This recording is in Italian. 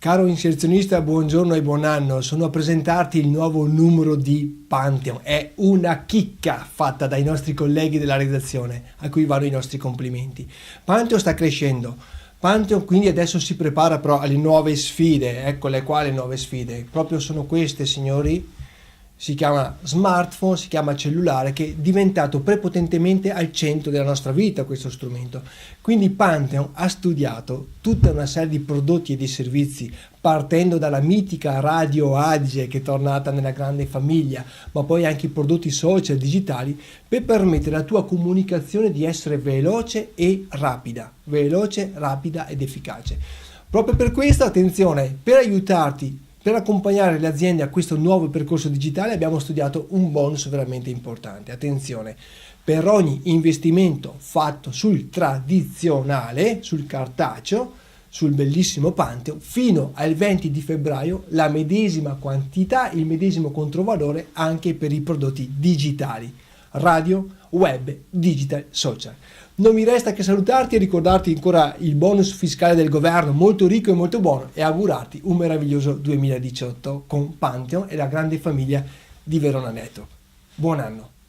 Caro inserzionista, buongiorno e buon anno. Sono a presentarti il nuovo numero di Pantheon. È una chicca fatta dai nostri colleghi della redazione, a cui vanno i nostri complimenti. Pantheon sta crescendo. Pantheon quindi adesso si prepara però alle nuove sfide. Eccole qua le nuove sfide. Proprio sono queste, signori. Si chiama smartphone, si chiama cellulare, che è diventato prepotentemente al centro della nostra vita questo strumento. Quindi Pantheon ha studiato tutta una serie di prodotti e di servizi, partendo dalla mitica radio Adige che è tornata nella grande famiglia, ma poi anche i prodotti social digitali, per permettere alla tua comunicazione di essere veloce e rapida, ed efficace. Proprio per questo, attenzione, per aiutarti, per accompagnare le aziende a questo nuovo percorso digitale abbiamo studiato un bonus veramente importante. Attenzione, per ogni investimento fatto sul tradizionale, sul cartaceo, sul bellissimo Pantheon, fino al 20 di febbraio la medesima quantità, il medesimo controvalore anche per i prodotti digitali, radio, web, digital, social. Non mi resta che salutarti e ricordarti ancora il bonus fiscale del governo, molto ricco e molto buono, e augurarti un meraviglioso 2018 con Pantheon e la grande famiglia di Verona Network. Buon anno!